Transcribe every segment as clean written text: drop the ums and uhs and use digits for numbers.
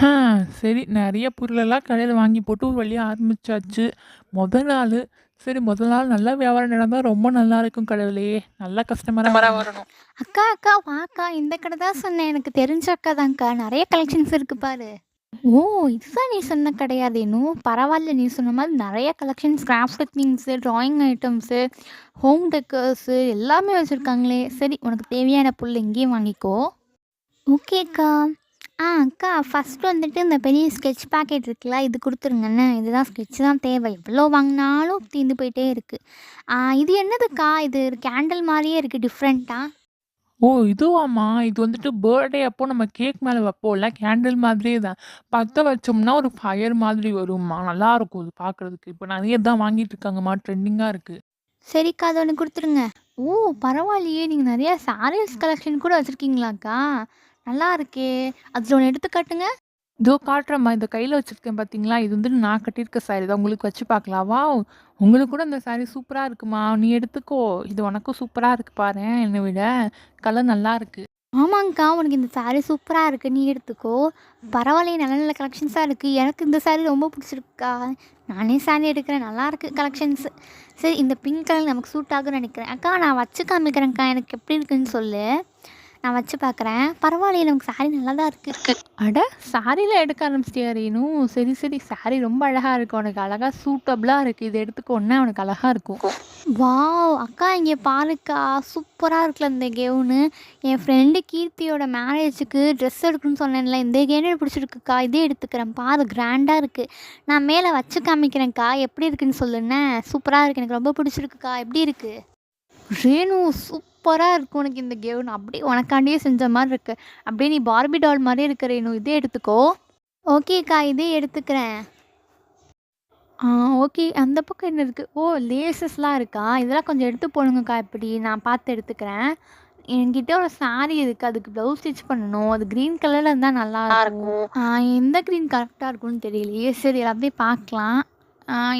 ஆ சரி நெறைய பொருளெல்லாம் கடையில வாங்கி போட்டு ஒரு வழியா ஆரம்பிச்சாச்சு. மொத நாளு. சரி முதல் நாள் நல்லா வியாபாரம் நடந்தா ரொம்ப நல்லா இருக்கும் கடவுளே! நல்லா கஸ்டமரா கஸ்டமரா வரணும். வரணும். அக்கா அக்கா வாக்கா, இந்த கடை தான் சொன்னேன். எனக்கு தெரிஞ்ச அக்கா தான்க்கா, நிறைய கலெக்ஷன்ஸ் இருக்கு பாரு. ஓ, இதுதான் நீ சொன்ன கிடையாது இன்னும் பரவாயில்ல. நீ சொன்ன மாதிரி நிறைய collections, craft things, drawing items, home decors எல்லாமே வச்சுருக்காங்களே. சரி, உனக்கு தேவையான பொருள் இங்கேயும் வாங்கிக்கோ. ஓகேக்கா. அக்கா, ஃபஸ்ட்டு வந்துட்டு இந்த பெரிய ஸ்கெட்ச் பேக்கெட் இருக்குல்ல, இது கொடுத்துருங்கண்ணே. இதுதான் ஸ்கெட்ச் தான் தேவை. எவ்வளோ வாங்கினாலும் தீர்ந்து போயிட்டே இருக்குது. இது என்னதுக்கா? இது கேண்டில் மாதிரியே இருக்குது டிஃப்ரெண்ட்டாக. ஓ! இதுவாம்மா? இது வந்துட்டு பர்த்டே அப்போ நம்ம கேக் மேல வைப்போம்ல, கேண்டில் மாதிரியே தான். பத்த வச்சோம்னா ஒரு ஃபயர் மாதிரி வரும்மா. நல்லாருக்கும் இது பார்க்குறதுக்கு. இப்ப நெறைய தான் வாங்கிட்டு இருக்காங்கம்மா. ட்ரெண்டிங்கா இருக்கு. சரிக்கா, அது ஒன்று கொடுத்துருங்க. ஓ, பரவாயில்லையே, நீங்கள் நிறையா சாரீஸ் கலெக்ஷன் கூட வச்சுருக்கீங்களாக்கா? நல்லா இருக்கே. அதில் ஒன்று எடுத்து காட்டுங்க. இதோ காட்டுறேம்மா. இத கையில வச்சிருக்கேன் பார்த்தீங்களா? இது வந்துட்டு நான் கட்டியிருக்க சாரி தான். உங்களுக்கு வச்சு பார்க்கலாம். வாவ்! உங்களுக்கு கூட இந்த சாரி சூப்பரா இருக்குமா. நீ எடுத்துக்கோ. இது உனக்கும் சூப்பரா இருக்கு பாரேன் என்ன விட. கலர் நல்லா இருக்கு. ஆமாங்க்கா, உனக்கு இந்த சாரீ சூப்பராக இருக்குது, நீ எடுத்துக்கோ. பரவாயில்லையே, நல்ல நல்ல கலெக்ஷன்ஸாக இருக்குது. எனக்கு இந்த சாரீ ரொம்ப பிடிச்சிருக்குக்கா. நானே சாரீ எடுக்கிறேன், நல்லா இருக்குது கலெக்ஷன்ஸு. சரி, இந்த பிங்க் கலர் நமக்கு சூட் ஆகும்னு நினைக்கிறேன். அக்கா, நான் வச்சு காமிக்கிறேன்க்கா, எனக்கு எப்படி இருக்குன்னு சொல்லு. நான் வச்சு பார்க்குறேன். பரவாயில்லையே, நமக்கு சாரீ நல்லா தான் இருக்குது. அட! சாரில எடுக்க ஆரம்பிச்சிட்டியா ரேணு? சரி, சரி. சாரி ரொம்ப அழகா இருக்கு. உனக்கு அழகா சூட்டபிளா இருக்கு. இத எடுத்துக்கோன்னா உனக்கு அழகா இருக்கும். வாவ்! அக்கா, இங்கே பாருக்கா, சூப்பராக இருக்குல்ல இந்த கெவுனு. என் ஃப்ரெண்டு கீர்த்தியோட மேரேஜுக்கு ட்ரெஸ் எடுக்கணும்னு சொன்னேன்ல, இந்த கெவுன் எனக்கு பிடிச்சிருக்குக்கா. இதே எடுத்துக்கிறேன். பாரு, கிராண்டாக இருக்குது. நான் மேலே வச்சு காமிக்கிறேன்க்கா, எப்படி இருக்குன்னு சொல்லுண்ணே. சூப்பராக இருக்குது, எனக்கு ரொம்ப பிடிச்சிருக்குக்கா. எப்படி இருக்குது? ரேணு, சூப்பரா இருக்கு உனக்கு இந்த கெவுன். அப்படியே உனக்காண்டியே செஞ்ச மாரி இருக்கு. அப்படியே நீ பார்பி டால் மாரியே இருக்க ரேணு. இதே எடுத்துக்கோ. ஓகேக்கா, இதே எடுத்துக்கிறேன். ஆ, ஓகே. அந்த பக்கம் என்ன இருக்கு? ஓ, லேசஸ்லாம் இருக்கா? இதெல்லாம் கொஞ்சம் எடுத்து போடுங்கக்கா இப்படி. நான் பார்த்து எடுத்துக்கிறேன். என்கிட்ட ஒரு சாரி இருக்கு. அதுக்கு ப்ளவுஸ் ஸ்டிச் பண்ணணும். அது கிரீன் கலர்ல இருந்தா நல்லாயிருக்கும். எந்த கிரீன் கரெக்ட்டா இருக்கும்னு தெரியலையே. சரி, அப்படியே பார்க்கலாம்.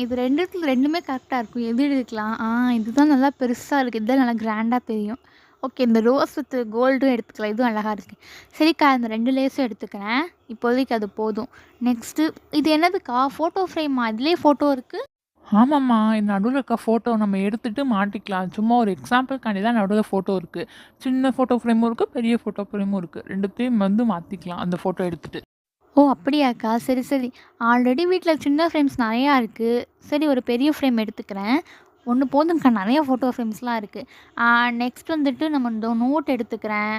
இது 2த்துல 2மே கரெக்ட்டா இருக்கும். எது எடுக்கலாம்? இதுதான் நல்லா பெருசா இருக்கு. இதுதான் நல்லா கிராண்டா தெரியும். ஓகே, இந்த ரோஸ் வித் கோல்டும் எடுத்துக்கலாம். இதுவும் அழகா இருக்கு. சரிக்கா, இந்த 2 லேஸும் எடுத்துக்கிறேன். இப்போதைக்கு அது போதும். நெக்ஸ்ட்டு, இது என்னதுக்கா? ஃபோட்டோ ஃப்ரேமா? இதுலயே ஃபோட்டோ இருக்கு? ஆமாம்மா. இந்த நடுவுல இருக்க ஃபோட்டோ நம்ம எடுத்துட்டு மாட்டிக்கலாம். சும்மா ஒரு எக்ஸாம்பிள்காண்டி தான் நடுவுல ஃபோட்டோ இருக்கு. சின்ன ஃபோட்டோ ஃப்ரேமும் இருக்கு, பெரிய ஃபோட்டோ ஃப்ரேமும் இருக்கு. 2த்தையும் வந்து மாத்திக்கலாம் அந்த ஃபோட்டோ எடுத்துட்டு. ஓ, அப்படியாக்கா? சரி, சரி. ஆல்ரெடி வீட்ல சின்ன ஃப்ரேம்ஸ் நெறையா இருக்கு. சரி, ஒரு பெரிய ஃப்ரேம் எடுத்துக்கிறேன். ஒண்ணு போதும்க்கா, நெறைய ஃபோட்டோ ஃப்ரேம்ஸ்லாம் இருக்கு. நெக்ஸ்ட் வந்துட்டு நம்ம இந்த நோட் எடுத்துக்கிறேன்.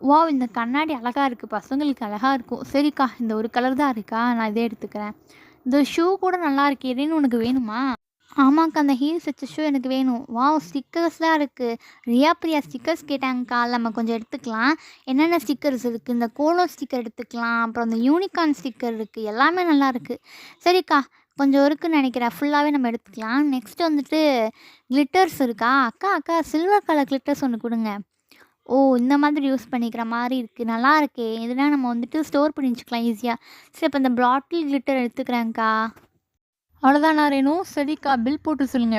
வாவ்! இந்த கண்ணாடி அழகா இருக்கு. பசங்களுக்கு அழகா இருக்கும். சரிக்கா, இந்த ஒரு கலர் தான் இருக்கா? நான் இதே எடுத்துக்கிறேன். இந்த ஷூ கூட நல்லா இருக்கே. இதுன்னு உனக்கு வேணுமா? ஆமாக்கா, அந்த ஹீல்ஸ் வச்ச ஷூ எனக்கு வேணும். வாவ்! ஸ்டிக்கர்ஸ்லாம் இருக்குது. ரியா பிரியா ஸ்டிக்கர்ஸ் கேட்டாங்கக்கா. அதில நம்ம கொஞ்சம் எடுத்துக்கலாம். என்னென்ன ஸ்டிக்கர்ஸ் இருக்குது? இந்த கோலோ ஸ்டிக்கர் எடுத்துக்கலாம். அப்புறம் இந்த யூனிகார்ன் ஸ்டிக்கர் இருக்குது. எல்லாமே நல்லாயிருக்கு. சரிக்கா, கொஞ்சம் இருக்குன்னு நினைக்கிறேன். ஃபுல்லாகவே நம்ம எடுத்துக்கலாம். நெக்ஸ்ட்டு வந்துட்டு கிளிட்டர்ஸ் இருக்கா? அக்கா அக்கா, சில்வர் கலர் கிளிட்டர்ஸ் ஒன்று கொடுங்க. ஓ, இந்த மாதிரி யூஸ் பண்ணிக்கிற மாரி இருக்குது. நல்லா இருக்கே. இதெல்லாம் நம்ம வந்துட்டு ஸ்டோர் பண்ணி வச்சுக்கலாம் ஈஸியா. சரி, அப்போ இந்த பாட்டில் கிளிட்டர் எடுத்துக்கிறேன்க்கா. அவ்வளோதானா ரேணு? சரிக்கா, பில் போட்டு சொல்லுங்க.